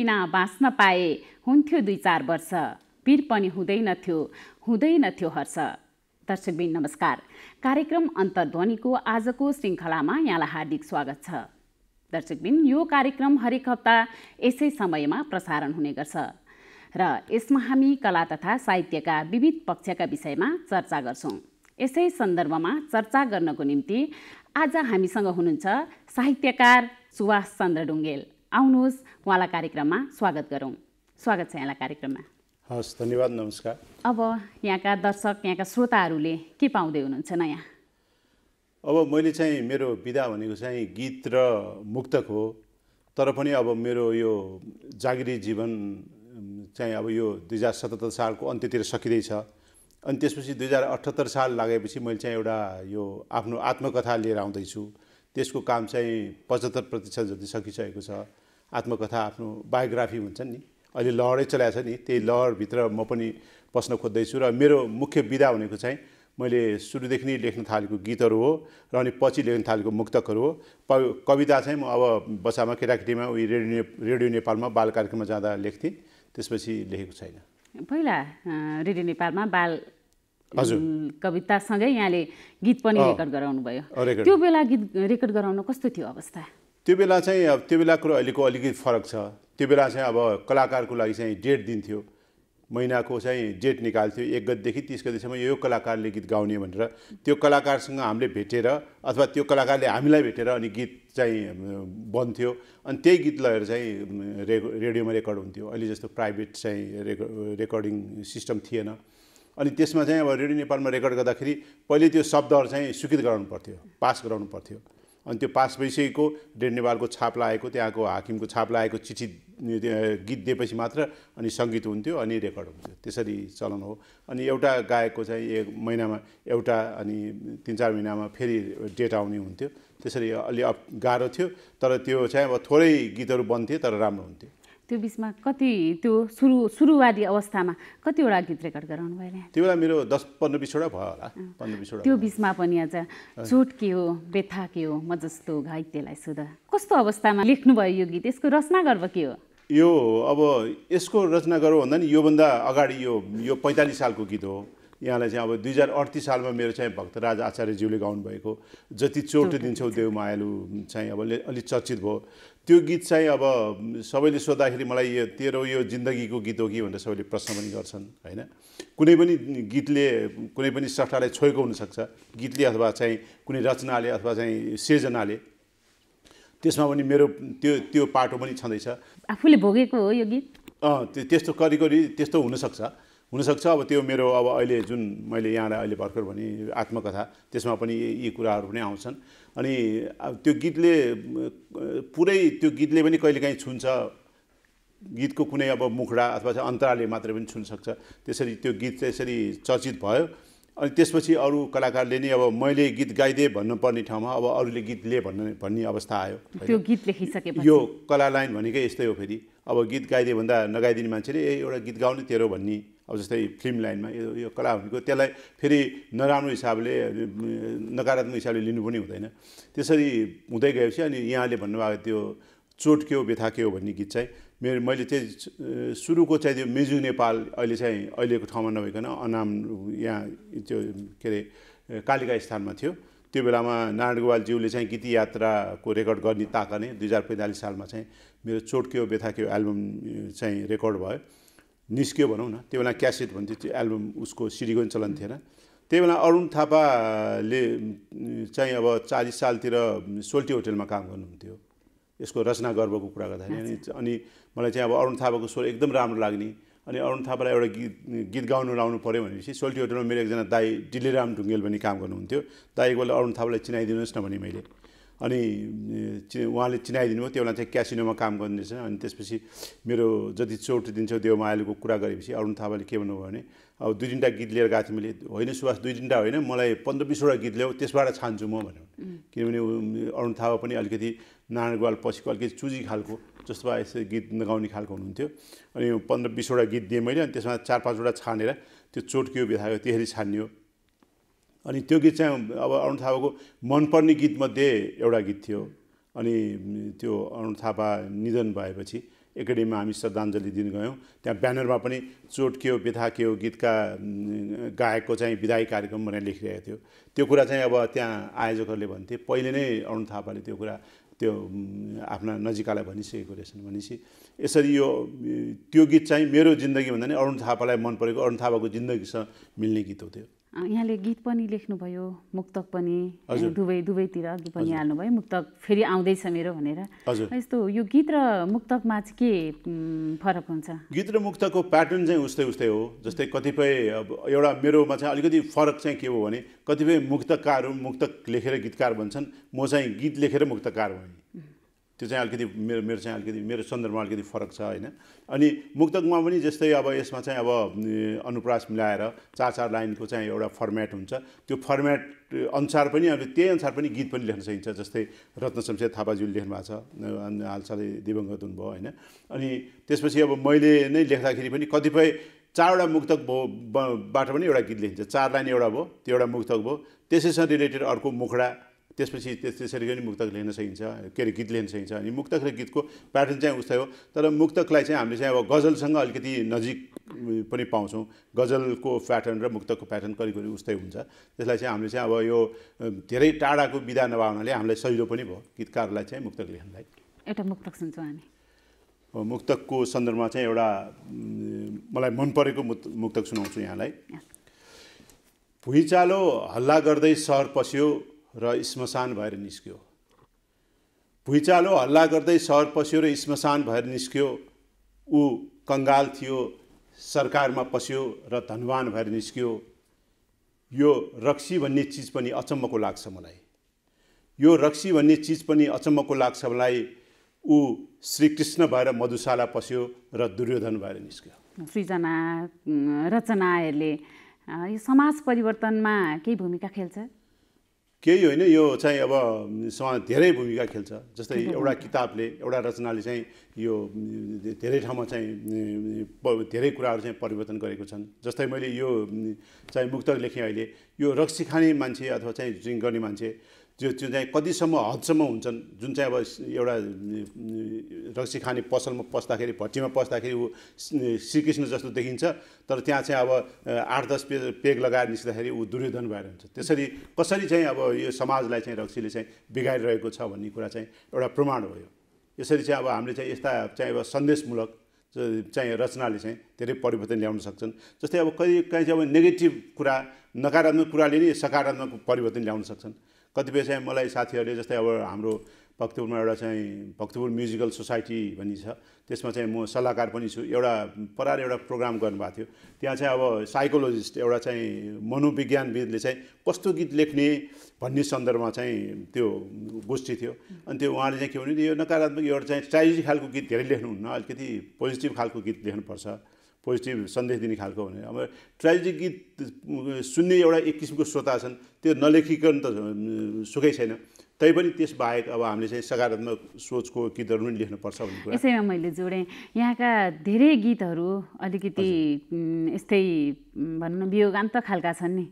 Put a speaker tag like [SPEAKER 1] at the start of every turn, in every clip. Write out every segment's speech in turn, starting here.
[SPEAKER 1] बिना बाँच्न पाए हुन्थ्यो 2-4 वर्ष, पीर पनि हुँदैनथ्यो हर्ष। दर्शकबिन नमस्कार, कार्यक्रम अन्तर्ध्वनिको आजको श्रृङ्खलामा यहाँलाई हार्दिक स्वागत छ। दर्शकबिन, यो कार्यक्रम हरेक हप्ता यसै समयमा प्रसारण हुने गर्छ र यसमा हामी कला तथा साहित्यका विविध पक्षका विषयमा चर्चा गर्छौँ। यसै सन्दर्भमा चर्चा गर्नको निम्ति आज हामीसँग हुनुहुन्छ साहित्यकार सुभाष चन्द्र ढुङ्गेल। आउनुहोस् उहाँलाई कार्यक्रममा स्वागत गरौँ। स्वागत छ यहाँलाई कार्यक्रममा।
[SPEAKER 2] हस्, धन्यवाद, नमस्कार।
[SPEAKER 1] अब यहाँका दर्शक, यहाँका श्रोताहरूले के पाउँदै हुनुहुन्छ नयाँ?
[SPEAKER 2] अब मैले चाहिँ मेरो विधा भनेको चाहिँ गीत र मुक्तक हो, तर पनि अब मेरो यो जागिरी जीवन चाहिँ अब यो 2077 सालको अन्त्यतिर सकिँदैछ। अनि त्यसपछि 2078 साल लागेपछि मैले चाहिँ एउटा यो आफ्नो आत्मकथा लिएर आउँदैछु। त्यसको काम चाहिँ 75% जति सकिसकेको छ। आत्मकथा आफ्नो बायोग्राफी हुन्छ नि, अहिले लहरै चलाएको छ नि, त्यही लहरभित्र म पनि पस्न खोज्दैछु। र मेरो मुख्य विधा भनेको चाहिँ मैले सुरुदेखि नै लेख्न थालेको गीतहरू हो र अनि पछि लेख्न थालेको मुक्तकहरू हो। कविता चाहिँ म अब बच्चामा केटाकेटीमा रेडियो नेपालमा बाल कार्यक्रममा जाँदा लेख्थेँ, त्यसपछि लेखेको छैन।
[SPEAKER 1] पहिला रेडियो नेपालमा बाल कवितासँगै यहाँले गीत पनि रेकर्ड गराउनु भयो। त्यो बेला गीत रेकर्ड गराउन कस्तो थियो अवस्था?
[SPEAKER 2] त्यो बेला चाहिँ अब त्यो बेलाको र अहिलेको अलिकति फरक छ। त्यो बेला चाहिँ अब कलाकारको लागि चाहिँ डेट दिन्थ्यो, महिनाको चाहिँ डेट निकाल्थ्यो, 1 गतेदेखि 30 गतेसम्म यो कलाकारले गीत गाउने भनेर। त्यो कलाकारसँग हामीले भेटेर अथवा त्यो कलाकारले हामीलाई भेटेर अनि गीत चाहिँ बन्थ्यो। अनि त्यही गीत लगेर चाहिँ रेडियोमा रेकर्ड हुन्थ्यो। अहिले जस्तो प्राइभेट चाहिँ रेकर्डिङ सिस्टम थिएन। अनि त्यसमा चाहिँ अब रेडियो नेपालमा रेकर्ड गर्दाखेरि पहिले त्यो शब्दहरू चाहिँ स्वीकृत गराउनु पर्थ्यो, पास गराउनु पर्थ्यो। अनि त्यो पास भइसकेको रेडियो नेपालको छाप लागेको, त्यहाँको हाकिमको छाप लागेको चिठी गीत दिएपछि मात्र अनि सङ्गीत हुन्थ्यो, अनि रेकर्ड हुन्थ्यो। त्यसरी चलन हो। अनि एउटा गायकको चाहिँ 1 महिनामा एउटा, अनि 3-4 महिनामा फेरि डेट आउने हुन्थ्यो। त्यसरी अलि गाह्रो थियो, तर त्यो चाहिँ अब थोरै गीतहरू बन्थे तर राम्रो हुन्थ्यो।
[SPEAKER 1] त्यो बिचमा कति, त्यो सुरुवाती अवस्थामा कतिवटा गीत रेकर्ड गराउनु भयो?
[SPEAKER 2] त्यो बेला मेरो 10-15-20 वटा भयो होला, 15-20 वटा।
[SPEAKER 1] त्यो बिचमा पनि अझ चोट के हो, व्यथा के हो, म जस्तो घाइतेलाई सोध, कस्तो अवस्थामा लेख्नुभयो यो गीत? यसको रचना गर्व के हो?
[SPEAKER 2] यो अब यसको रचना गर्व भन्दा नि योभन्दा अगाडि यो 45 सालको गीत हो। यहाँलाई चाहिँ अब 2038 सालमा मेरो चाहिँ भक्तराज आचार्यज्यूले गाउनुभएको जति चोट दिन्छौ देव मायालु चाहिँ अब अलिक चर्चित भयो। त्यो गीत चाहिँ अब सबैले सोद्धाखेरि मलाई यो तेरो यो जिन्दगीको गीत हो कि भनेर सबैले प्रश्न पनि गर्छन्, होइन? कुनै पनि गीतले कुनै पनि स्रष्टालाई छोएको हुनसक्छ, गीतले अथवा चाहिँ कुनै रचनाले अथवा चाहिँ सृजनाले। त्यसमा पनि मेरो त्यो पाटो पनि छँदैछ।
[SPEAKER 1] आफूले भोगेको हो यो गीत?
[SPEAKER 2] त्यस्तो करिकरि त्यस्तो हुनसक्छ। अब त्यो मेरो अब अहिले जुन मैले यहाँलाई अहिले भर्खर भने आत्मकथा, त्यसमा पनि यी कुराहरू पनि आउँछन्। अनि त्यो गीतले पनि कहिलेकाहीँ छुन्छ, गीतको कुनै अब मुखडा अथवा चाहिँ अन्तराले मात्रै पनि छुन सक्छ। त्यसरी त्यो गीत त्यसरी चर्चित भयो। अनि त्यसपछि अरू कलाकारले नि अब मैले गीत गाइदिएँ भन्नुपर्ने ठाउँमा अब अरूले गीत ले भन्ने अवस्था आयो।
[SPEAKER 1] त्यो गीत लेखिसकेपछि
[SPEAKER 2] यो कला लाइन भनेकै यस्तै हो। फेरि अब गीत गाइदिए भन्दा नगाइदिने मान्छेले एउटा गीत गाउने तेरो भन्ने, अब जस्तै फिल्म लाइनमा यो कला भनेको त्यसलाई फेरि नराम्रो हिसाबले, नकारात्मक हिसाबले लिनु पनि हुँदैन। त्यसरी हुँदै गएपछि अनि यहाँले भन्नुभएको त्यो चोट के हो, व्यथा के हो भन्ने गीत चाहिँ मैले चाहिँ सुरुको चाहिँ त्यो म्युजिक नेपाल अहिलेको ठाउँमा नभइकन अनाम यहाँ त्यो के अरे कालिका स्थानमा थियो। त्यो बेलामा नारायण गोपालज्यूले चाहिँ गीत यात्राको रेकर्ड गर्ने ताकने 2045 सालमा चाहिँ मेरो चोट के हो, व्यथा के हो एल्बम चाहिँ रेकर्ड भयो, निस्क्यो भनौँ न। त्यो बेला क्यासेट भन्थ्यो, त्यो एल्बम उसको सिडीको पनि चलन थिएन। त्यही बेला अरुण थापाले चाहिँ अब 40 सालतिर सोल्टी होटेलमा काम गर्नुहुन्थ्यो। यसको रचना गर्वको कुरा गर्दाखेरि अनि मलाई चाहिँ अब अरुण थापाको स्वर एकदम राम्रो लाग्ने। अनि अरुण थापालाई एउटा गीत गाउनु लाउनु पऱ्यो भनेपछि सोल्टी होटेलमा मेरो एकजना दाई डिलेराम ढुङ्गेल पनि काम गर्नुहुन्थ्यो। दाई एकपल्ट अरुण थापालाई चिनाइदिनुहोस् न भने मैले, अनि उहाँले चिनाइदिनु भयो। त्यो बेला चाहिँ क्यासिनोमा काम गर्नेछ। अनि त्यसपछि मेरो जति चोट दिन्छौ देव मायालुको कुरा गरेपछि अरुण थापाले के भन्नुभयो भने, अब 2-3टा गीत लिएर गएको थिएँ मैले। होइन सुभाष, 2-3टा होइन, मलाई 15-20 वटा गीत ल्याऊ, त्यसबाट छान्छु म भन्यो। किनभने अरुण थापा पनि अलिकति नारायण गोपाल पछिको अलिकति चुजी खालको, जस्तो भए यसरी गीत नगाउने खालको हुनुहुन्थ्यो। अनि 15-20 वटा गीत दिएँ मैले। अनि त्यसमा 4-5 वटा छानेर त्यो चोट के हो, व्यथा के हो त्यसरी छानियो। अनि त्यो गीत चाहिँ अब अरुण थापाको मनपर्ने गीतमध्ये एउटा गीत थियो। अनि त्यो अरुण थापा निधन भएपछि एकाडेमीमा हामी श्रद्धाञ्जली दिन गयौँ। त्यहाँ ब्यानरमा पनि चोट के हो व्यथा के हो गीतका गायकको चाहिँ विदाई कार्यक्रम भनेर लेखिरहेको थियो। त्यो कुरा चाहिँ अब त्यहाँ आयोजकहरूले भन्थे पहिले नै अरुण थापाले त्यो कुरा त्यो आफ्ना नजिकालाई भनिसकेको रहेछन्। भनेपछि यसरी यो त्यो गीत चाहिँ मेरो जिन्दगी भन्दा नि अरुण थापालाई मन परेको अरुण थापाको जिन्दगीसँग मिल्ने गीत हो त्यो।
[SPEAKER 1] यहाँले गीत पनि लेख्नुभयो, मुक्तक पनि, दुवैतिर गीत पनि हाल्नुभयो, मुक्तक फेरि आउँदैछ मेरो भनेर। यस्तो यो गीत र मुक्तकमा चाहिँ के फरक हुन्छ?
[SPEAKER 2] गीत र मुक्तकको प्याटर्न चाहिँ उस्तै हो। जस्तै कतिपय अब एउटा मेरोमा चाहिँ अलिकति फरक चाहिँ के हो भने कतिपय मुक्तकारहरू मुक्तक लेखेर गीतकार भन्छन्, म चाहिँ गीत लेखेर मुक्तकार भएँ। त्यो चाहिँ अलिकति मेरो चाहिँ अलिकति मेरो सन्दर्भमा अलिकति फरक छ होइन। अनि मुक्तकमा पनि जस्तै अब यसमा चाहिँ अब अनुप्रास मिलाएर 4-4 लाइनको चाहिँ एउटा फर्मेट हुन्छ। त्यो फर्मेट अनुसार पनि अब त्यही अनुसार पनि गीत पनि लेख्न सकिन्छ। जस्तै रत्न शमशेर थापाज्यूले लेख्नु भएको छ, हालसालै दिवंगत हुनुभयो होइन। अनि त्यसपछि अब मैले नै लेख्दाखेरि पनि कतिपय 4वटा मुक्तकबाट पनि एउटा गीत लेखिन्छ। 4 लाइन एउटा भयो, त्यो एउटा मुक्तक भयो। त्यसैसँग रिलेटेड अर्को मुखडा, त्यसपछि त्यसरी पनि मुक्तक लेख्न सकिन्छ, के अरे गीत लेख्न सकिन्छ। अनि मुक्तक र गीतको प्याटर्न चाहिँ उस्तै हो। तर मुक्तकलाई चाहिँ हामीले चाहिँ अब गजलसँग अलिकति नजिक पनि पाउँछौँ। गजलको प्याटर्न र मुक्तकको प्याटर्न करिब करिब उस्तै हुन्छ। त्यसलाई चाहिँ हामीले चाहिँ अब यो धेरै टाढाको विधा नभएकोले हामीलाई सजिलो पनि भयो गीतकारलाई चाहिँ मुक्तक लेख्नलाई।
[SPEAKER 1] एउटा मुक्तक सुन्छौँ हामी।
[SPEAKER 2] मुक्तकको सन्दर्भमा चाहिँ एउटा मलाई मन परेको मुक्तक सुनाउँछु यहाँलाई। भुइँचालो हल्ला गर्दै सहर पस्यो र श्मशान भएर निस्क्यो। भुइँचालो हल्ला गर्दै सहर पस्यो र श्मशान भएर निस्क्यो। ऊ कङ्गाल थियो, सरकारमा पस्यो र धनवान भएर निस्क्यो। यो रक्सी भन्ने चिज पनि अचम्मको लाग्छ मलाई। यो रक्सी भन्ने चिज पनि अचम्मको लाग्छ मलाई। ऊ श्रीकृष्ण भएर मधुशाला पस्यो र दुर्योधन भएर निस्क्यो।
[SPEAKER 1] सृजना रचनाहरूले यो समाज परिवर्तनमा केही भूमिका खेल्छ?
[SPEAKER 2] केही होइन, यो चाहिँ अब समाज धेरै भूमिका खेल्छ। जस्तै एउटा किताबले एउटा रचनाले चाहिँ यो धेरै ठाउँमा चाहिँ धेरै कुराहरू चाहिँ परिवर्तन गरेको छन्। जस्तै मैले यो चाहिँ मुक्तक लेखेँ अहिले, यो रक्सी खाने मान्छे अथवा चाहिँ ड्रिङ्क गर्ने मान्छे त्यो चाहिँ कतिसम्म हदसम्म हुन्छन्। जुन चाहिँ अब एउटा रक्सी खाने पसलमा पस्दाखेरि, भट्टीमा पस्दाखेरि ऊ श्रीकृष्ण जस्तो देखिन्छ, तर त्यहाँ चाहिँ अब 8-10 पेग लगाएर निस्किँदाखेरि ऊ दुर्योधन भएर हुन्छ। त्यसरी कसरी चाहिँ अब यो समाजलाई चाहिँ रक्सीले चाहिँ बिगारिरहेको छ भन्ने कुरा चाहिँ एउटा प्रमाण हो। यसरी चाहिँ अब हामीले चाहिँ यस्ता चाहिँ अब सन्देशमूलक चाहिँ रचनाले चाहिँ धेरै परिवर्तन ल्याउन सक्छन्। जस्तै अब कहीँ चाहिँ अब नेगेटिभ कुरा, नकारात्मक कुराले नै सकारात्मक परिवर्तन ल्याउन सक्छन्। कतिपय चाहिँ मलाई साथीहरूले जस्तै अब हाम्रो भक्तपुरमा एउटा चाहिँ भक्तपुर म्युजिकल सोसाइटी भन्ने छ, त्यसमा चाहिँ म सल्लाहकार पनि छु। परार एउटा प्रोग्राम गर्नुभएको थियो। त्यहाँ चाहिँ अब साइकोलोजिस्ट एउटा चाहिँ मनोविज्ञानविदले चाहिँ कस्तो गीत लेख्ने भन्ने सन्दर्भमा चाहिँ त्यो गोष्ठी थियो। अनि त्यो उहाँले चाहिँ के भन्यो, यो नकारात्मक एउटा चाहिँ ट्रेजेडी खालको गीत धेरै लेख्नुहुन्न, अलिकति पोजिटिभ खालको गीत लेख्नुपर्छ, पोजिटिभ सन्देश दिने खालको भनेर। अब ट्रेजेडी गीत सुन्ने एउटा एक किसिमको श्रोता छन्, त्यो नलेखिकन त सुखै छैन। तैपनि त्यसबाहेक अब हामीले चाहिँ सकारात्मक सोचको गीतहरू पनि लेख्नुपर्छ भन्ने कुरा।
[SPEAKER 1] यसैमा मैले जोडेँ, यहाँका धेरै गीतहरू अलिकति यस्तै भनौँ न वियोगान्त खालका छन् नि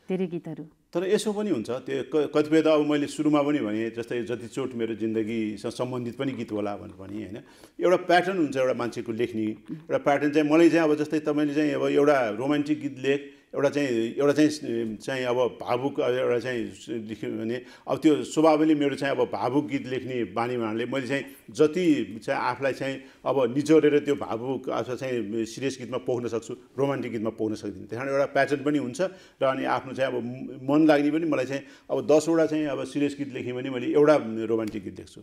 [SPEAKER 1] धेरै गीतहरू।
[SPEAKER 2] तर यसो पनि हुन्छ, त्यो कतिपय त अब मैले सुरुमा पनि भने जस्तै जति चोट मेरो जिन्दगीसँग सम्बन्धित पनि गीत होला भने पनि होइन, एउटा प्याटर्न हुन्छ एउटा मान्छेको लेख्ने एउटा प्याटर्न चाहिँ। मलाई चाहिँ अब जस्तै तपाईँले चाहिँ अब एउटा रोमान्टिक गीत लेख, एउटा चाहिँ अब भावुक एउटा चाहिँ लेख्यो भने अब त्यो स्वभावले मेरो चाहिँ अब भावुक गीत लेख्ने बानी हुनाले मैले चाहिँ जति चाहिँ आफूलाई चाहिँ अब निचोरेर त्यो भावुक अथवा चाहिँ सिरियस गीतमा पोख्न सक्छु, रोमान्टिक गीतमा पोख्न सक्दिनँ। त्यस कारण एउटा प्याटर्न पनि हुन्छ र अनि आफ्नो चाहिँ अब मन लाग्ने पनि मलाई चाहिँ अब 10वटा चाहिँ अब सिरियस गीत लेखेँ भने मैले एउटा रोमान्टिक गीत लेख्छु।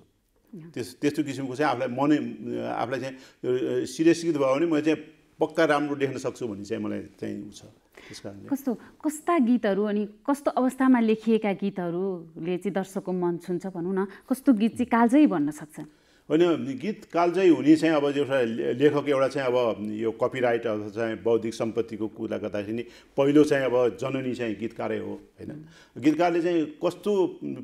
[SPEAKER 2] त्यस्तो किसिमको चाहिँ आफूलाई चाहिँ सिरियस गीत भयो भने मैले चाहिँ पक्का राम्रो लेख्न सक्छु भन्ने चाहिँ मलाई चाहिँ छ।
[SPEAKER 1] कस्ता गीतहरू अनि कस्तो अवस्थामा लेखिएका गीतहरूले चाहिँ दर्शकको मन छुन्छ भनौँ न, कस्तो गीत चाहिँ कालजयी बन्न सक्छ?
[SPEAKER 2] होइन, गीत कालजयी हुने चाहिँ अब एउटा लेखक एउटा चाहिँ अब यो कपिराइट अथवा चाहिँ बौद्धिक सम्पत्तिको कुरा गर्दाखेरि पहिलो चाहिँ अब जननी चाहिँ गीतकारै हो होइन। गीतकारले चाहिँ कस्तो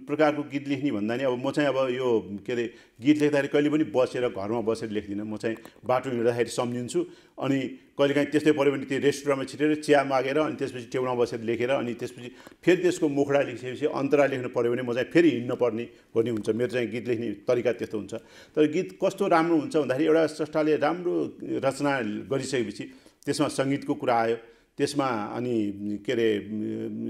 [SPEAKER 2] प्रकारको गीत लेख्ने भन्दा नि अब म चाहिँ अब यो के अरे गीत लेख्दाखेरि कहिले पनि बसेर घरमा बसेर लेख्दिनँ। म चाहिँ बाटो हिँड्दाखेरि सम्झिन्छु अनि कहिलेकाहीँ त्यस्तै पऱ्यो भने त्यो रेस्टुरेन्टमा छिटेर चिया मागेर अनि त्यसपछि टेबलमा बसेर लेखेर अनि त्यसपछि फेरि त्यसको मुखडा लेखिसकेपछि अन्तरा लेख्नु पऱ्यो भने म चाहिँ फेरि हिँड्नु पर्ने भन्ने हुन्छ। मेरो चाहिँ गीत लेख्ने तरिका त्यस्तो हुन्छ। तर गीत कस्तो राम्रो हुन्छ भन्दाखेरि एउटा स्रष्टाले राम्रो रचना गरिसकेपछि त्यसमा सङ्गीतको कुरा आयो, त्यसमा अनि के अरे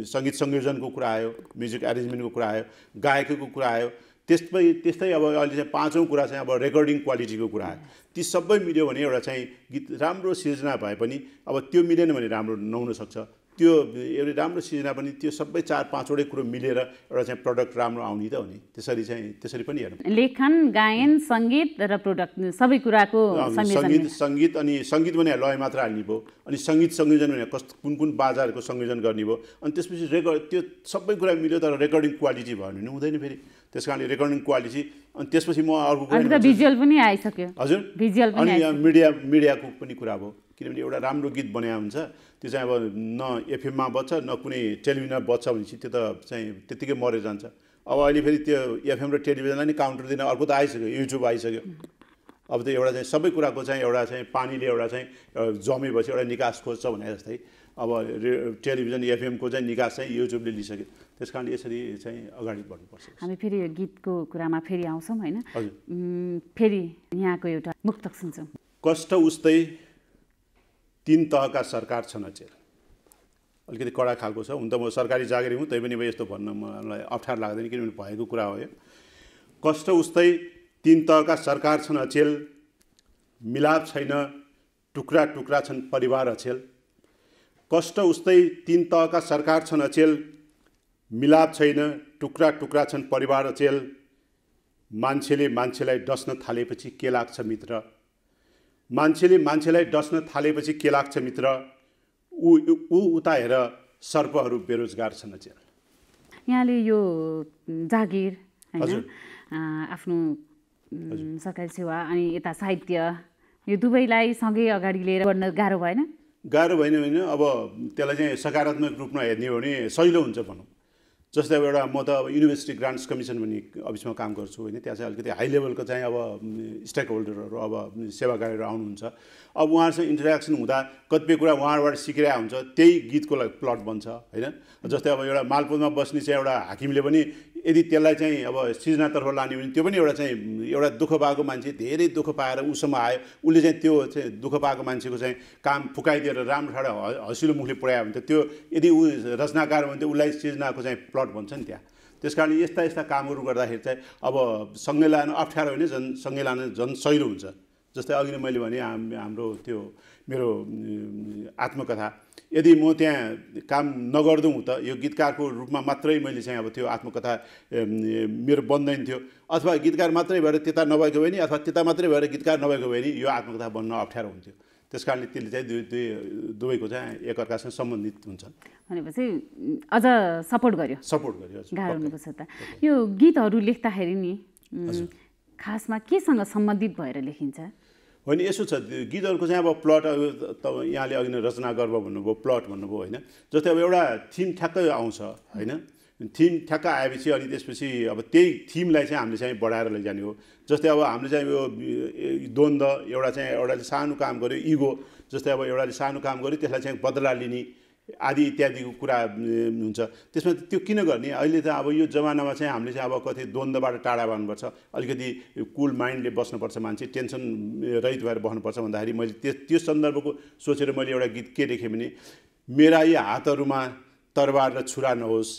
[SPEAKER 2] सङ्गीत संयोजनको कुरा आयो, म्युजिक एरेन्जमेन्टको कुरा आयो, गायकको कुरा आयो, त्यस्तै अब अहिले चाहिँ पाँचौँ कुरा चाहिँ अब रेकर्डिङ क्वालिटीको कुरा आयो। ती सबै मिल्यो भने एउटा चाहिँ गीत राम्रो सिर्जना भए पनि अब त्यो मिलेन भने राम्रो नहुन सक्छ। त्यो एउटा राम्रो सिर्जना पनि त्यो सबै 4-5वटै कुरो मिलेर एउटा चाहिँ प्रडक्ट राम्रो आउने त हो नि। त्यसरी पनि हेर्नु,
[SPEAKER 1] लेखन, गायन, सङ्गीत र प्रोडक्ट सबै कुराको
[SPEAKER 2] सङ्गीत अनि सङ्गीत भने लय मात्र हाल्ने भयो, अनि सङ्गीत संयोजन भने कुन बाजाहरूको संयोजन गर्ने भयो, अनि त्यसपछि त्यो सबै कुरा मिल्यो तर रेकर्डिङ क्वालिटी भयो भने हुँदैन फेरि। त्यस कारणले रेकर्डिङ क्वालिटी अनि त्यसपछि म अर्को कुरा
[SPEAKER 1] भिजुअल पनि आइसक्यो।
[SPEAKER 2] हजुर,
[SPEAKER 1] भिजुअल पनि
[SPEAKER 2] अनि मिडियाको पनि कुरा भयो, किनभने एउटा राम्रो गीत बनाएको हुन्छ त्यो चाहिँ अब न एफएममा बज्छ न कुनै टेलिभिजनमा बज्छ भनेपछि त्यो त चाहिँ त्यत्तिकै मरेर जान्छ। अब अहिले फेरि त्यो एफएम र टेलिभिजनलाई नि काउन्टर दिन अर्को त आइसक्यो, युट्युब आइसक्यो। अब त एउटा चाहिँ सबै कुराको चाहिँ एउटा चाहिँ पानीले एउटा चाहिँ जमेपछि एउटा निकास खोज्छ भने जस्तै अब टेलिभिजन एफएमको चाहिँ निकास चाहिँ युट्युबले लिइसक्यो। त्यस कारणले यसरी चाहिँ अगाडि बढ्नुपर्छ।
[SPEAKER 1] हामी फेरि यो गीतको कुरामा फेरि आउँछौँ होइन। फेरि यहाँको एउटा मुक्तक सुन्छौँ।
[SPEAKER 2] कष्ट उस्तै 3 तहका सरकार छन् अचेल। अलिकति कडा खालको छ। हुन त म सरकारी जागिरी हुँ, तैपनि यस्तो भन्न मलाई अप्ठ्यारो लाग्दैन, किनभने भएको कुरा हो यो। कष्ट उस्तै 3 तहका सरकार छन् अचेल, मिलाप छैन टुक्रा टुक्रा छन् परिवार अचेल। कष्ट उस्तै 3 तहका सरकार छन् अचेल, मिलाप छैन टुक्रा टुक्रा छन् परिवार अचेल। मान्छेले मान्छेलाई डस्न थालेपछि के लाग्छ मित्र, मान्छेले मान्छेलाई डस्न थालेपछि के लाग्छ मित्र, ऊ उता हेर सर्पहरू बेरोजगार छन् अचेल।
[SPEAKER 1] यहाँले यो जागिर होइन, आफ्नो सरकारी सेवा अनि यता साहित्य यो दुवैलाई सँगै अगाडि लिएर बढ्न गाह्रो भएन?
[SPEAKER 2] गाह्रो भएन होइन। अब त्यसलाई चाहिँ सकारात्मक रूपमा हेर्ने हो भने सजिलो हुन्छ भनौँ। जस्तै अब एउटा म त अब युनिभर्सिटी ग्रान्ट्स कमिसन भन्ने अफिसमा काम गर्छु होइन। त्यहाँ चाहिँ अलिकति हाई लेभलको चाहिँ अब स्टेक होल्डरहरू अब सेवाकारीहरू आउनुहुन्छ। अब उहाँहरूसँग इन्टरेक्सन हुँदा कतिपय कुरा उहाँहरूबाट सिकेर हुन्छ, त्यही गीतको लागि प्लट बन्छ होइन। जस्तै अब एउटा मालपोतमा बस्ने चाहिँ एउटा हाकिमले पनि यदि त्यसलाई चाहिँ अब सृजनातर्फ लाने भने त्यो पनि एउटा चाहिँ एउटा दुःख पाएको मान्छे धेरै दुःख पाएर उसँग आयो, उसले चाहिँ त्यो चाहिँ दुःख पाएको मान्छेको चाहिँ काम फुकाइदिएर राम्रो ठाडो हँसिलो मुखले पढायो भने त त्यो यदि ऊ रचनाकार हो भने त उसलाई सृजनाको चाहिँ प्लट भन्छ नि त्यहाँ। त्यस कारणले यस्ता कामहरू गर्दाखेरि चाहिँ अब सँगै लान अप्ठ्यारो होइन, सँगै लान झन् सहिलो हुन्छ। जस्तै अघि नै मैले भने हाम्रो त्यो मेरो आत्मकथा यदि म त्यहाँ काम नगर्दुँ त यो गीतकारको रूपमा मात्रै मैले चाहिँ अब त्यो आत्मकथा मेरो बन्दैन थियो, अथवा गीतकार मात्रै भएर त्यता नभएको भए नि अथवा त्यता मात्रै भएर गीतकार नभएको भए नि यो आत्मकथा बन्न अप्ठ्यारो हुन्थ्यो। त्यस कारणले त्यसले चाहिँ दुवैको चाहिँ एकअर्कासँग सम्बन्धित हुन्छन्
[SPEAKER 1] भनेपछि अझ सपोर्ट गर्यो गाह्रो हुनुपर्छ त। यो गीतहरू लेख्दाखेरि नि खासमा केसँग सम्बन्धित भएर लेखिन्छ?
[SPEAKER 2] होइन यसो छ, गीतहरूको चाहिँ अब प्लट यहाँले अघि नै रचना गर्व भन्नुभयो, प्लट भन्नुभयो होइन। जस्तै अब एउटा थिम ठ्याक्कै आउँछ होइन, थिम ठ्याक्क आएपछि अनि त्यसपछि अब त्यही थिमलाई चाहिँ हामीले चाहिँ बढाएर लैजाने हो। जस्तै अब हामीले चाहिँ यो द्वन्द्व एउटाले सानो काम गर्यो, इगो जस्तै अब एउटाले सानो काम गर्यो त्यसलाई चाहिँ बदला लिने आदि इत्यादिको कुरा हुन्छ। त्यसमा त्यो किन गर्ने? अहिले त अब यो जमानामा चाहिँ हामीले चाहिँ अब कति द्वन्द्वबाट टाढा बस्नुपर्छ, अलिकति कुल माइन्डले बस्नुपर्छ, मान्छे टेन्सन रहित भएर बस्नुपर्छ भन्दाखेरि मैले त्यो सन्दर्भको सोचेर मैले एउटा गीत के लेखेँ भने, मेरा यी हातहरूमा तरबार र छुरा नहोस्,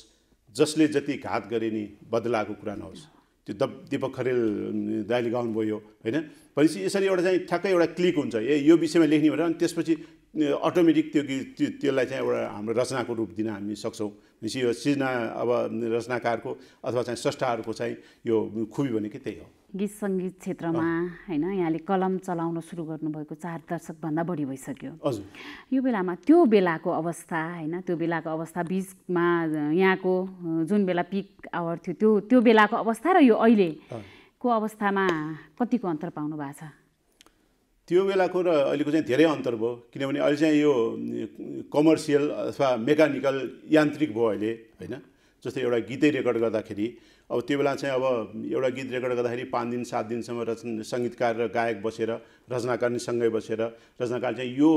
[SPEAKER 2] जसले जति घात गरे नि बदलाको कुरा नहोस्। त्यो दीपक खरेल दाइले गाउनुभयो होइन। भनेपछि यसरी एउटा चाहिँ ठ्याक्कै एउटा क्लिक हुन्छ यो विषयमा लेख्ने भनेर, अनि त्यसपछि अटोमेटिक त्यसलाई चाहिँ एउटा हाम्रो रचनाको रूप दिन हामी सक्छौँ। भनेपछि यो सृजना अब रचनाकारको अथवा चाहिँ स्रष्टाहरूको चाहिँ यो खुबी भनेकै त्यही हो।
[SPEAKER 1] गीत सङ्गीत क्षेत्रमा होइन यहाँले कलम चलाउन सुरु गर्नुभएको 4 दशकभन्दा बढी भइसक्यो।
[SPEAKER 2] हजुर,
[SPEAKER 1] यो बेलामा त्यो बेलाको अवस्था होइन, त्यो बेलाको अवस्था बिचमा यहाँको जुन बेला पिक आवर थियो त्यो बेलाको अवस्था र यो अहिलेको अवस्थामा कतिको अन्तर पाउनु भएको छ?
[SPEAKER 2] त्यो बेलाको र अहिलेको चाहिँ धेरै अन्तर भयो, किनभने अहिले चाहिँ यो कमर्सियल अथवा मेकानिकल यान्त्रिक भयो अहिले होइन। जस्तै एउटा गीतै रेकर्ड गर्दाखेरि अब त्यो बेला चाहिँ अब एउटा गीत रेकर्ड गर्दाखेरि 5 दिन 7 दिनसम्म सङ्गीतकार र गायक बसेर रचनाकार नि सँगै बसेर रचनाकार चाहिँ यो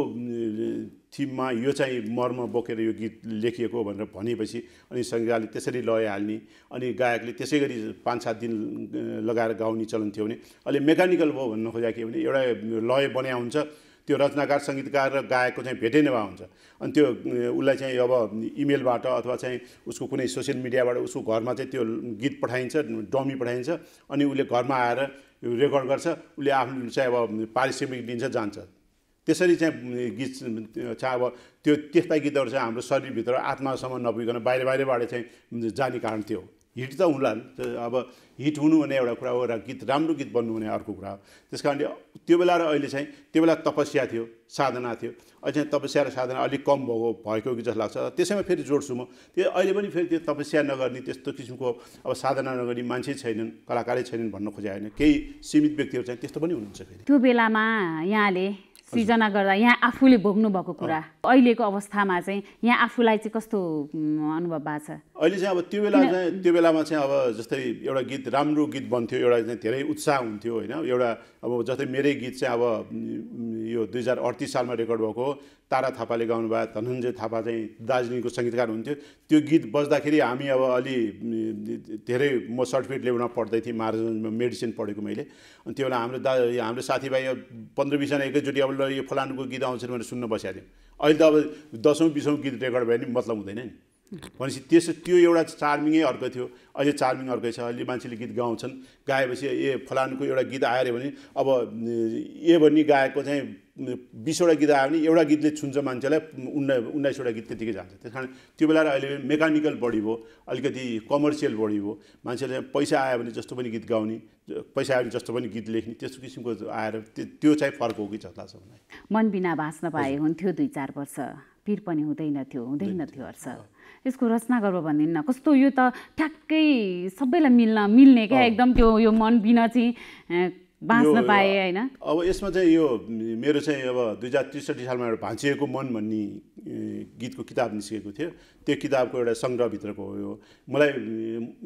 [SPEAKER 2] थिममा यो चाहिँ मर्म बोकेर यो गीत लेखिएको भनेर भनेपछि अनि सङ्गीतकारले त्यसरी लय हाल्ने अनि गायकले त्यसै गरी 5-7 दिन लगाएर गाउने चलन थियो भने अहिले मेकानिकल भयो भन्न खोजेको के भने एउटा लय बन्या हुन्छ त्यो रचनाकार सङ्गीतकार र गायकको चाहिँ भेटै नभए हुन्छ अनि त्यो उसलाई चाहिँ अब इमेलबाट अथवा चाहिँ उसको कुनै सोसियल मिडियाबाट उसको घरमा चाहिँ त्यो गीत पठाइन्छ डमी पठाइन्छ अनि उसले घरमा आएर रेकर्ड गर्छ उसले आफ्नो चाहिँ अब पारिश्रमिक दिन्छ जान्छ त्यसरी चाहिँ गीत चाहिँ अब त्यो त्यस्ता गीतहरू चाहिँ हाम्रो शरीरभित्र आत्मासम्म नपुगिकन बाहिरबाट चाहिँ जाने कारण थियो हिट त हुँला अब हिट हुनु भने एउटा कुरा हो र गीत राम्रो गीत बन्नु भने अर्को कुरा हो त्यस कारणले त्यो बेला र अहिले चाहिँ त्यो बेला तपस्या थियो साधना थियो अहिले चाहिँ तपस्या र साधना अलिक कम भएको कि जस्तो लाग्छ त्यसैमा फेरि जोड्छु म त्यो अहिले पनि फेरि त्यो तपस्या नगर्ने त्यस्तो किसिमको अब साधना नगर्ने मान्छे छैनन् कलाकारै छैनन् भन्न खोजे होइन केही सीमित व्यक्तिहरू चाहिँ त्यस्तो पनि हुनुहुन्छ फेरि
[SPEAKER 1] त्यो बेलामा यहाँले सृजना गर्दा यहाँ आफूले भोग्नु भएको कुरा अहिलेको अवस्थामा चाहिँ यहाँ आफूलाई चाहिँ कस्तो अनुभव भएको छ
[SPEAKER 2] अहिले चाहिँ अब त्यो बेलामा चाहिँ अब जस्तै एउटा गीत राम्रो गीत बन्थ्यो एउटा चाहिँ धेरै उत्साह हुन्थ्यो होइन एउटा अब जस्तै मेरै गीत चाहिँ अब यो 2038 सालमा रेकर्ड भएको तारा थापाले गाउनुभयो धनञ्जय थापा चाहिँ दार्जिलिङको सङ्गीतकार हुन्थ्यो त्यो गीत बज्दाखेरि हामी अब अलि धेरै म सर्टिफिकेट लेभलमा पढ्दै थिएँ महाराजगञ्जमा मेडिसिन पढेको मैले अनि त्यो बेला हाम्रो साथीभाइ 15-20 जना एकैचोटि अब यो फलानुको गीत आउँछ भनेर सुन्न बसेको थियौँ अहिले त अब 10औँ-20औँ गीत रेकर्ड भयो भने मतलब हुँदैन नि भनेपछि त्यो एउटा चार्मिङै अर्को थियो अहिले चार्मिङ अर्कै छ अहिले मान्छेले गीत गाउँछन् गाएपछि फलानुको एउटा गीत आयो भने अब भन्ने गायकको चाहिँ 20वटा गीत आयो भने एउटा गीतले छुन्छ मान्छेलाई 19वटा गीत त्यतिकै जान्छ त्यस कारण त्यो बेला र अहिले मेकानिकल बढी भयो अलिकति कमर्सियल बढी भयो मान्छेले पैसा आयो भने जस्तो पनि गीत गाउने पैसा आयो भने जस्तो पनि गीत लेख्ने त्यस्तो किसिमको आएर त्यो चाहिँ फरक हो कि जस्तो लाग्छ मलाई
[SPEAKER 1] मन बिना बाँच्न पाए हुन्थ्यो 2-4 वर्ष पीर पनि हुँदैनथ्यो हर्ष यसको रचना गर्व भनिदिनु न कस्तो यो त ठ्याक्कै सबैलाई मिल्ने क्या एकदम त्यो यो मन बिना चाहिँ बाँच्न पाए होइन
[SPEAKER 2] अब यसमा चाहिँ यो मेरो चाहिँ अब 2063 सालमा एउटा भाँचिएको मन भन्ने गीतको किताब निस्केको थियो त्यो किताबको एउटा सङ्ग्रहभित्रको हो यो मलाई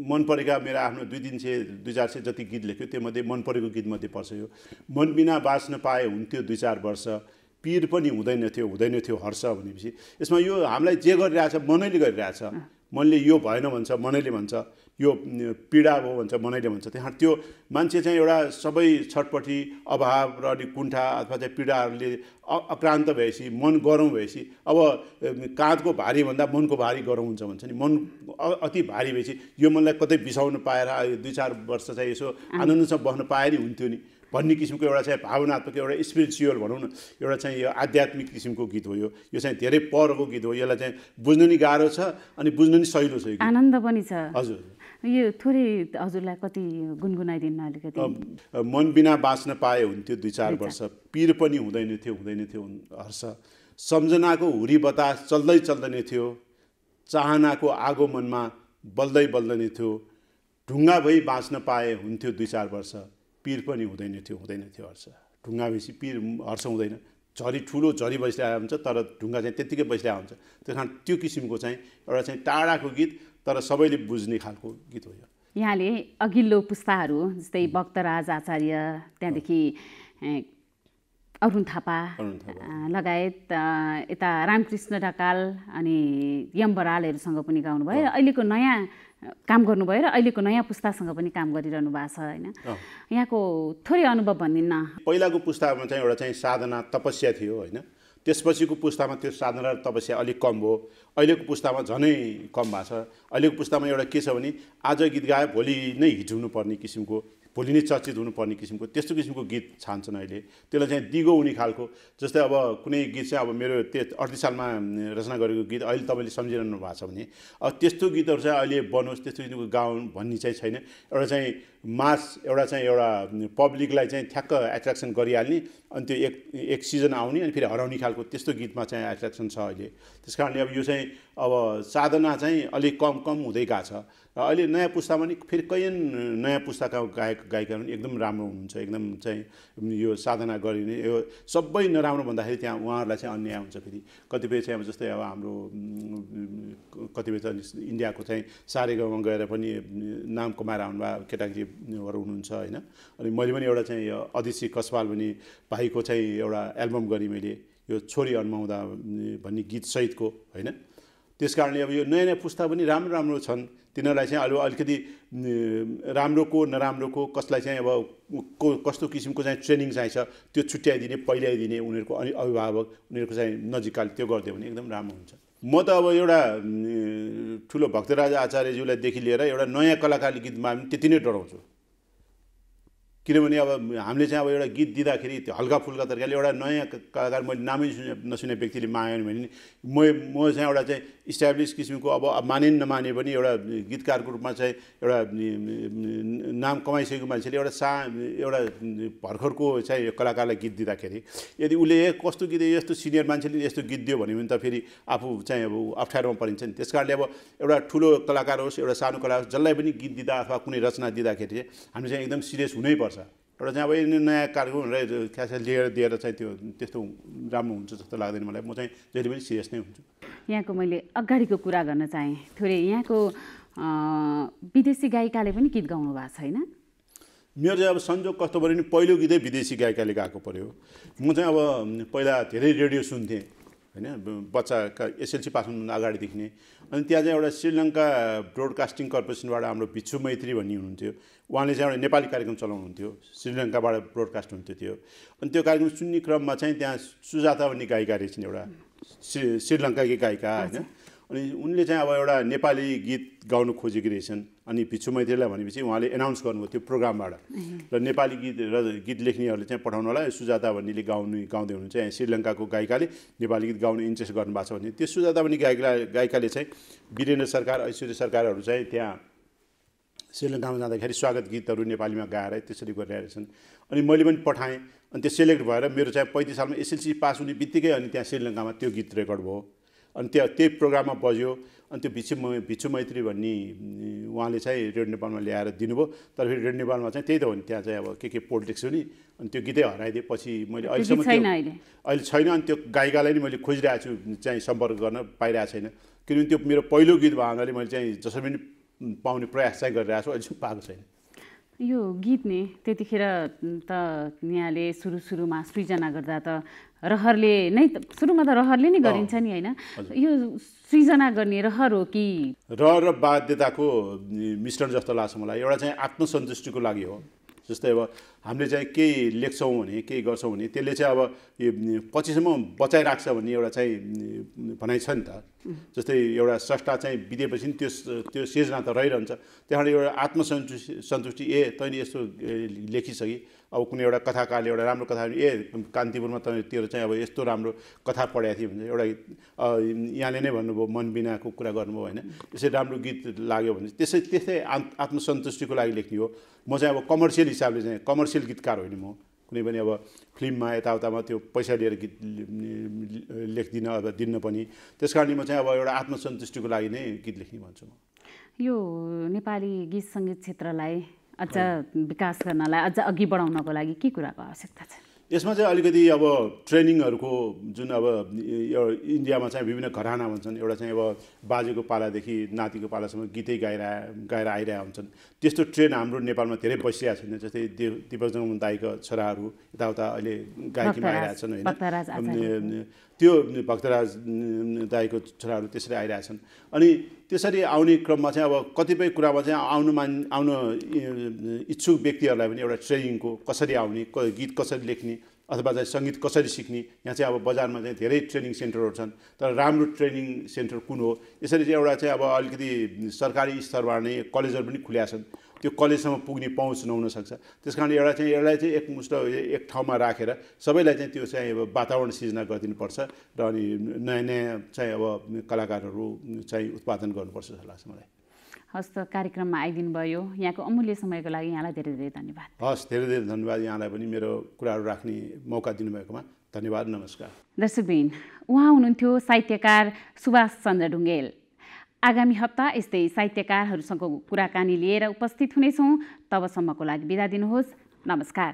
[SPEAKER 2] मन परेका मेरो आफ्नो 200-400 जति गीत लेख्यो त्योमध्ये मन परेको गीतमध्ये पर्छ यो मन बिना बाँच्न पाए हुन्थ्यो 2-4 वर्ष पीर पनि हुँदैनथ्यो हर्ष भनेपछि यसमा यो हामीलाई जे गरिरहेछ मनैले गरिरहेछ मनले यो भएन भन्छ मनैले भन्छ यो पीडा भयो भन्छ मनैले भन्छ त्यहाँ त्यो मान्छे चाहिँ एउटा सबै छटपटी अभाव र अनि कुण्ठा अथवा चाहिँ पीडाहरूले अक्रान्त भएपछि मन गरौँ भएपछि अब काँधको भारी भन्दा मनको भारी गरौँ हुन्छ भन्छ नि मन अति भारी भएपछि यो मनलाई कतै बिसाउन पाएर 2-4 वर्ष चाहिँ यसो आनन्दसँग बस्न पाए नि हुन्थ्यो नि भन्ने किसिमको एउटा चाहिँ भावनात्मक एउटा स्पिरिचुअल भनौँ न एउटा चाहिँ यो आध्यात्मिक किसिमको गीत हो यो चाहिँ धेरै परको गीत हो यसलाई चाहिँ बुझ्नु नि गाह्रो छ अनि बुझ्नु नि सहिलो छ
[SPEAKER 1] आनन्द पनि छ
[SPEAKER 2] हजुर
[SPEAKER 1] यो थोरै हजुरलाई कति गुनगुनाइदिनु अलिकति
[SPEAKER 2] मन बिना बाँच्न पाए हुन्थ्यो 2-4 वर्ष पीर पनि हुँदैनथ्यो हर्ष सम्झनाको हुरी बतास चल्दैन थियो चाहनाको आगो मनमा बल्दैन थियो ढुङ्गा भई बाँच्न पाए हुन्थ्यो 2-4 वर्ष पीर पनि हुँदैनथ्यो हर्ष ढुङ्गा भएपछि पीर हर्ष हुँदैन झरी ठुलो झरी बसिरहेको हुन्छ तर ढुङ्गा चाहिँ त्यत्तिकै बसिरहेको हुन्छ त्यस कारण त्यो किसिमको चाहिँ एउटा चाहिँ टाढाको गीत तर सबैले बुझ्ने खालको गीत हो यो
[SPEAKER 1] यहाँले अघिल्लो पुस्ताहरू जस्तै भक्तराज आचार्य त्यहाँदेखि अरुण थापा लगायत यता रामकृष्ण ढकाल अनि यम बरालहरूसँग पनि गाउनुभयो र अहिलेको नयाँ काम गर्नुभयो र अहिलेको नयाँ पुस्तासँग पनि काम गरिरहनु भएको छ होइन यहाँको थोरै अनुभव भनिदिन्न
[SPEAKER 2] पहिलाको पुस्तामा चाहिँ एउटा चाहिँ साधना तपस्या थियो होइन त्यसपछिको पुस्तामा त्यो साधना र तपस्या अलिक कम भयो अहिलेको पुस्तामा झनै कम भएको छ अहिलेको पुस्तामा एउटा के छ भने आज गीत गाए भोलि नै हिट हुनुपर्ने किसिमको भोलि नै चर्चित हुनुपर्ने किसिमको त्यस्तो किसिमको गीत छान्छन् अहिले त्यसलाई चाहिँ दिगो हुने खालको जस्तै अब कुनै गीत चाहिँ अब मेरो 38 सालमा रचना गरेको गीत अहिले तपाईँले सम्झिरहनु भएको छ भने अब त्यस्तो गीतहरू चाहिँ अहिले बनोस् त्यस्तो गीतको गाउँ भन्ने चाहिँ छैन एउटा चाहिँ मास एउटा पब्लिकलाई चाहिँ ठ्याक्क एट्र्याक्सन गरिहाल्ने अनि त्यो एक सिजन आउने अनि फेरि हराउने खालको त्यस्तो गीतमा चाहिँ एट्र्याक्सन छ अहिले त्यस कारणले अब यो चाहिँ अब साधना चाहिँ अलिक कम हुँदै गएको छ र अहिले नयाँ पुस्तामा नि फेरि कैयन नयाँ पुस्ताका गायिका पनि एकदम राम्रो हुनुहुन्छ एकदम चाहिँ यो साधना गरिने यो सबै नराम्रो भन्दाखेरि त्यहाँ उहाँहरूलाई चाहिँ अन्याय हुन्छ फेरि कतिपय चाहिँ अब जस्तै अब हाम्रो कतिपय त इन्डियाको चाहिँ सारेगाउँमा गएर पनि नाम कमाएर आउनुभयो केटाकेटीहरू हुनुहुन्छ होइन। अनि मैले पनि एउटा चाहिँ अदिसी कसवाल पनि भाइको चाहिँ एउटा एल्बम गरेँ मैले, यो छोरी अन्माउँदा भन्ने गीत सहितको होइन। त्यस कारणले अब यो नयाँ नयाँ पुस्ता पनि राम्रो राम्रो छन्, तिनीहरूलाई चाहिँ अलिकति राम्रोको नराम्रोको कसलाई चाहिँ अब कस्तो किसिमको चाहिँ ट्रेनिङ चाहिन्छ त्यो छुट्याइदिने, पहिल्याइदिने उनीहरूको अभिभावक उनीहरूको चाहिँ नजिककाल त्यो गरिदियो भने एकदम राम्रो हुन्छ। म त अब एउटा ठुलो भक्तराज आचार्यज्यूलाईदेखि लिएर एउटा नयाँ कलाकारले गीतमा पनि त्यति नै डराउँछु, किनभने अब हामीले चाहिँ अब एउटा गीत दिँदाखेरि त्यो हल्का फुल्का तरिकाले एउटा नयाँ कलाकार मैले नामै नसुने व्यक्तिले माग्यो भने म चाहिँ एउटा चाहिँ इस्टाब्लिस किसिमको अब माने नमाने पनि एउटा गीतकारको रूपमा चाहिँ एउटा नाम कमाइसकेको मान्छेले एउटा भर्खरको चाहिँ कलाकारलाई गीत दिँदाखेरि यदि उसले कस्तो गीत यस्तो सिनियर मान्छेले यस्तो गीत दियो भने त फेरि आफू चाहिँ अब अप्ठ्यारोमा परिन्छ नि। त्यस कारणले अब एउटा ठुलो कलाकार होस् एउटा सानो कलाकार होस् जसलाई पनि गीत दिँदा अथवा कुनै रचना दिँदाखेरि हामीले चाहिँ एकदम सिरियस हुनैपर्छ। एउटा चाहिँ अब नयाँ कार्यक्रम भनेर खास दिएर चाहिँ त्यो त्यस्तो राम्रो हुन्छ जस्तो लाग्दैन मलाई। म चाहिँ जहिले पनि सिरियस नै हुन्छु।
[SPEAKER 1] यहाँको मैले अगाडिको कुरा गर्न चाहेँ थोरै, यहाँको विदेशी गायिकाले पनि गीत गाउनु भएको छैन?
[SPEAKER 2] मेरो चाहिँ अब संजोग कस्तो पऱ्यो नि, पहिलो गीतै विदेशी गायिकाले गाएको पऱ्यो। म चाहिँ अब पहिला धेरै रेडियो सुन्थेँ होइन, बच्चाका एसएलसी पास हुनुभन्दा अगाडिदेखि नै। अनि त्यहाँ चाहिँ एउटा श्रीलङ्का ब्रोडकास्टिङ कर्पोरेसनबाट हाम्रो भिच्छु मैत्री भन्ने हुनुहुन्थ्यो, उहाँले चाहिँ एउटा नेपाली कार्यक्रम चलाउनुहुन्थ्यो, श्रीलङ्काबाट ब्रोडकास्ट हुन्थ्यो त्यो। अनि त्यो कार्यक्रम सुन्ने क्रममा चाहिँ त्यहाँ सुजाता भन्ने गायिका रहेछन्, एउटा श्रीलङ्काकी गायिका होइन। अनि उनले चाहिँ अब एउटा नेपाली गीत गाउनु खोजेकी रहेछन्। अनि भिच्छु मैत्रीलाई भनेपछि उहाँले एनाउन्स गर्नुभयो त्यो प्रोग्रामबाट, र नेपाली गीत लेख्नेहरूले चाहिँ पठाउनु होला, सुजाता भन्नेले गाउँदै हुनुहुन्छ, यहाँ श्रीलङ्काको गायिकाले नेपाली गीत गाउने इन्ट्रेस्ट गर्नुभएको छ भने त्यो सुजाता भन्ने गायिकाले चाहिँ वीरेन्द्र सरकार ऐश्वर्य सरकारहरू चाहिँ त्यहाँ श्रीलङ्कामा जाँदाखेरि स्वागत गीतहरू नेपालीमा गाएर त्यसरी गरिरहेछन्। अनि मैले पनि पठाएँ, अनि त्यो सेलेक्ट भएर मेरो चाहिँ 35 सालमा एसएलसी पास हुने बित्तिकै अनि त्यहाँ श्रीलङ्कामा त्यो गीत रेकर्ड भयो। अनि त्यही प्रोग्राममा बज्यो। अनि त्यो भिच्छु मैत्री भन्ने उहाँले चाहिँ रेडियो नेपालमा ल्याएर दिनुभयो। तर फेरि रेडियो नेपालमा चाहिँ त्यही त हो नि, त्यहाँ चाहिँ अब के पोलिटिक्स हो नि, अनि त्यो गीतै हराइदिएपछि मैले अहिलेसम्म अहिले छैन। अनि त्यो गायिकालाई नि मैले खोजिरहेको छु, चाहिँ सम्पर्क गर्न पाइरहेको छैन, किनभने त्यो मेरो पहिलो गीत भएको हुनाले मैले चाहिँ जसरी पनि पाउने प्रयास चाहिँ गरिरहेको छु, अहिलेसम्म पाएको छैन।
[SPEAKER 1] यो गीत नि त्यतिखेर त यहाँले सुरुमा सृजना गर्दा त रहरले नै, सुरुमा त रहरले नै गरिन्छ नि होइन? यो सृजना गर्ने रहर हो कि
[SPEAKER 2] रहर र बाध्यताको मिश्रण जस्तो लाग्छ मलाई। एउटा चाहिँ आत्मसन्तुष्टिको लागि हो। जस्तै अब हामीले चाहिँ केही लेख्छौँ भने केही गर्छौँ भने त्यसले चाहिँ अब पछिसम्म बचाइराख्छ भन्ने एउटा चाहिँ भनाइ छ नि त। जस्तै एउटा स्रष्टा चाहिँ बितेपछि नि त्यो सिर्जना त रहिरहन्छ। त्यहाँबाट एउटा आत्मसन्तुष्टि तैँले यस्तो लेखिसके, अब कुनै एउटा कथाकारले एउटा राम्रो कथा कान्तिपुरमा तेरो चाहिँ अब यस्तो राम्रो कथा पढाएको थियो भने एउटा यहाँले नै भन्नुभयो मन बिनाको कुरा गर्नुभयो होइन, यसरी राम्रो गीत लाग्यो भने त्यस्तै आत्मसन्तुष्टिको लागि लेख्ने हो। म चाहिँ अब कमर्सियल हिसाबले चाहिँ कमर्सियल गीतकार होइन म, कुनै पनि अब फिल्ममा यताउतामा त्यो पैसा लिएर गीत लेख्दिनँ अब दिन्न पनि। त्यस कारणले म चाहिँ अब एउटा आत्मसन्तुष्टिको लागि नै गीत लेख्ने भन्छु। म
[SPEAKER 1] यो नेपाली गीत सङ्गीत क्षेत्रलाई अझ विकास गर्नलाई, अझ अघि बढाउनको लागि के कुराको आवश्यकता छ?
[SPEAKER 2] यसमा चाहिँ अलिकति अब ट्रेनिङहरूको जुन अब इन्डियामा चाहिँ विभिन्न घराना भन्छन्, एउटा चाहिँ अब बाजेको पालादेखि नातिको पालासम्म गीतै गाएर आइरहेका हुन्छन्। त्यस्तो ट्रेन हाम्रो नेपालमा धेरै बसिरहेको छैन। जस्तै दीपक जङ्गम दाइका छोराहरू यताउता अहिले गायकीमा आइरहेछन् होइन, त्यो भक्तराज दाइको छोराहरू त्यसरी आइरहेछन्। अनि त्यसरी आउने क्रममा चाहिँ अब कतिपय कुरामा चाहिँ आउन इच्छुक व्यक्तिहरूलाई पनि एउटा ट्रेनिङको कसरी आउने, गीत कसरी लेख्ने अथवा चाहिँ सङ्गीत कसरी सिक्ने, यहाँ चाहिँ अब बजारमा चाहिँ धेरै ट्रेनिङ सेन्टरहरू छन्। तर राम्रो ट्रेनिङ सेन्टर कुन हो, यसरी चाहिँ एउटा चाहिँ अब अलिकति सरकारी स्तरबाट नै कलेजहरू पनि खुल्या छन्, त्यो कलेजसम्म पुग्ने पहुँच नहुन सक्छ। त्यस कारण यसलाई चाहिँ एकमुष्ट एक ठाउँमा राखेर सबैलाई चाहिँ त्यो चाहिँ अब वातावरण सिर्जना गरिदिनुपर्छ र अनि नयाँ नयाँ चाहिँ अब कलाकारहरू चाहिँ उत्पादन गर्नुपर्छ जस्तो लाग्छ मलाई।
[SPEAKER 1] हस् त, कार्यक्रममा आइदिनु भयो, यहाँको अमूल्य समयको लागि यहाँलाई धेरै धेरै धन्यवाद।
[SPEAKER 2] हस्, धेरै धेरै धन्यवाद यहाँलाई पनि मेरो कुराहरू राख्ने मौका दिनुभएकोमा धन्यवाद। नमस्कार।
[SPEAKER 1] दर्शकबिन, उहाँ हुनुहुन्थ्यो साहित्यकार सुभाष चन्द्र ढुङ्गेल। आगामी हप्ता यस्तै साहित्यकारहरूसँगको कुराकानी लिएर उपस्थित हुनेछौँ। तबसम्मको लागि बिदा दिनुहोस्। नमस्कार।